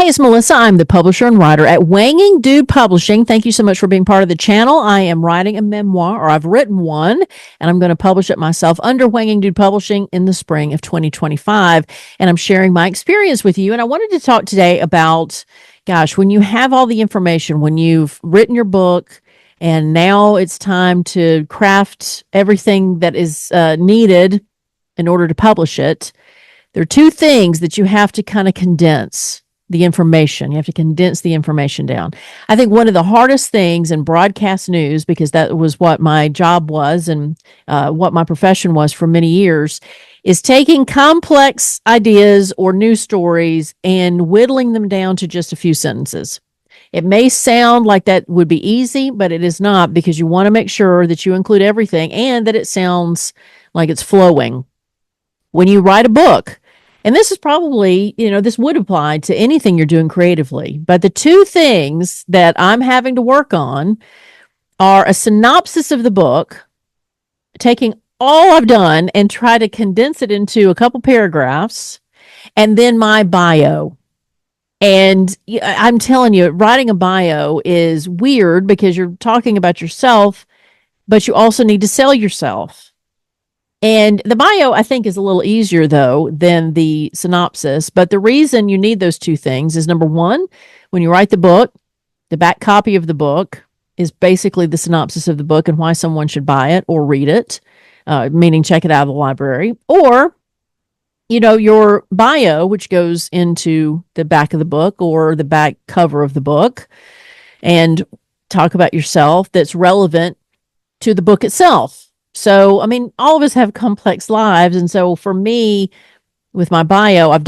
Hey, it's Melissa. I'm the publisher and writer at Wanging Dude Publishing. Thank you so much for being part of the channel. I am writing a memoir, or I've written one, and I'm going to publish it myself under Wanging Dude Publishing in the spring of 2025. And I'm sharing my experience with you. And I wanted to talk today about, gosh, when you have all the information, when you've written your book, and now it's time to craft everything that is needed in order to publish it. There are two things that you have to kind of condense the information. You have to condense the information down. I think one of the hardest things in broadcast news, because that was what my job was and what my profession was for many years, is taking complex ideas or news stories and whittling them down to just a few sentences. It may sound like that would be easy, but it is not, because you want to make sure that you include everything and that it sounds like it's flowing. When you write a book, and this is probably, this would apply to anything you're doing creatively. But the two things that I'm having to work on are a synopsis of the book, taking all I've done and try to condense it into a couple paragraphs, and then my bio. And I'm telling you, writing a bio is weird because you're talking about yourself, but you also need to sell yourself. And the bio, I think, is a little easier, though, than the synopsis. But the reason you need those two things is, number one, when you write the book, the back copy of the book is basically the synopsis of the book and why someone should buy it or read it, meaning check it out of the library. Or, your bio, which goes into the back of the book or the back cover of the book, and talk about yourself that's relevant to the book itself. So, all of us have complex lives. And so for me, with my bio, I've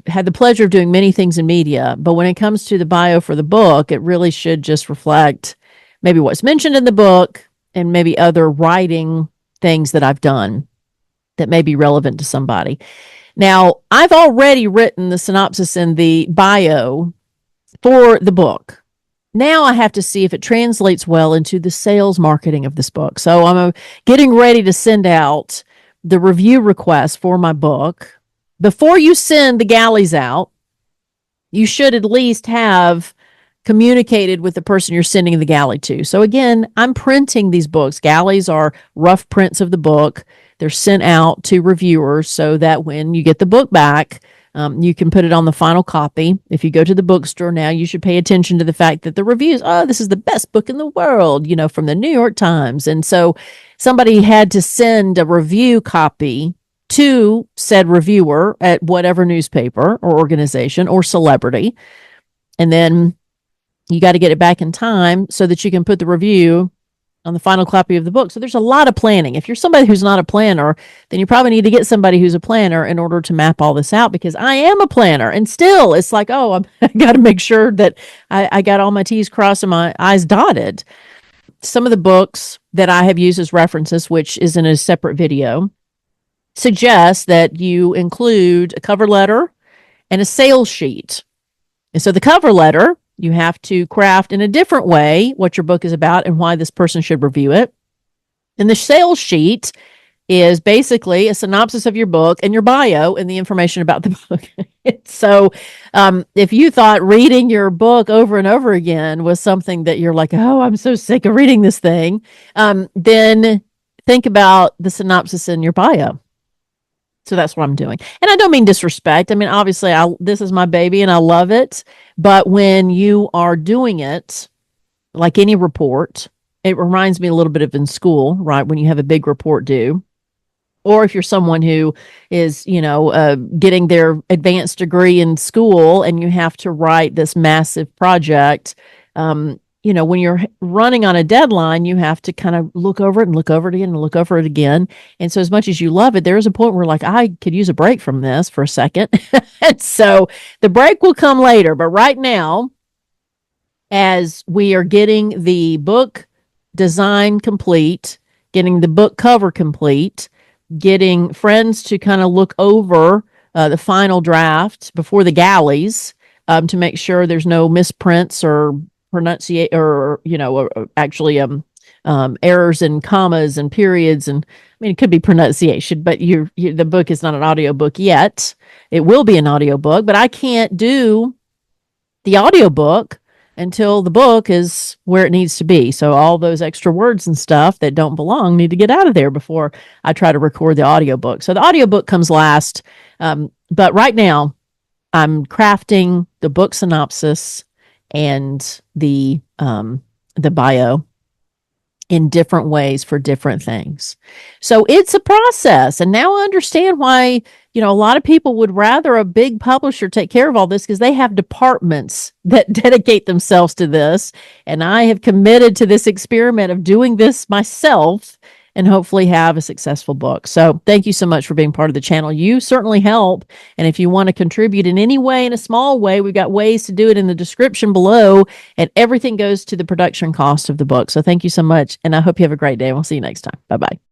had the pleasure of doing many things in media, but when it comes to the bio for the book, it really should just reflect maybe what's mentioned in the book and maybe other writing things that I've done that may be relevant to somebody. Now, I've already written the synopsis and the bio for the book. Now I have to see if it translates well into the sales marketing of this book. So I'm getting ready to send out the review request for my book. Before you send the galleys out, you should at least have communicated with the person you're sending the galley to. So again, I'm printing these books. Galleys are rough prints of the book. They're sent out to reviewers so that when you get the book back, you can put it on the final copy. If you go to the bookstore now, you should pay attention to the fact that the reviews, this is the best book in the world, from the New York Times. And so somebody had to send a review copy to said reviewer at whatever newspaper or organization or celebrity. And then you got to get it back in time so that you can put the review on the final copy of the book. So there's a lot of planning. If you're somebody who's not a planner, then you probably need to get somebody who's a planner in order to map all this out, because I am a planner. And still, it's like, I got to make sure that I got all my T's crossed and my I's dotted. Some of the books that I have used as references, which is in a separate video, suggest that you include a cover letter and a sales sheet. And so the cover letter, you have to craft in a different way what your book is about and why this person should review it. And the sales sheet is basically a synopsis of your book and your bio and the information about the book. So if you thought reading your book over and over again was something that you're like, I'm so sick of reading this thing, then think about the synopsis in your bio. So that's what I'm doing. And I don't mean disrespect. Obviously, this is my baby and I love it. But when you are doing it, like any report, it reminds me a little bit of in school, right? When you have a big report due. Or if you're someone who is, getting their advanced degree in school and you have to write this massive project, when you're running on a deadline, you have to kind of look over it and look over it again and look over it again. And so as much as you love it, there is a point where I could use a break from this for a second. And so the break will come later. But right now, as we are getting the book design complete, getting the book cover complete, getting friends to kind of look over the final draft before the galleys to make sure there's no misprints or pronunciate or errors in commas and periods, and it could be pronunciation, but the book is not an audio book yet. It will be an audio book, but I can't do the audiobook until the book is where it needs to be. So all those extra words and stuff that don't belong need to get out of there before I try to record the audiobook. So the audiobook comes last. But right now I'm crafting the book synopsis and the bio in different ways for different things. So it's a process. And now I understand why, a lot of people would rather a big publisher take care of all this because they have departments that dedicate themselves to this. And I have committed to this experiment of doing this myself and hopefully have a successful book. So thank you so much for being part of the channel. You certainly help. And if you want to contribute in any way, in a small way, we've got ways to do it in the description below, and everything goes to the production cost of the book. So thank you so much. And I hope you have a great day. We'll see you next time. Bye-bye.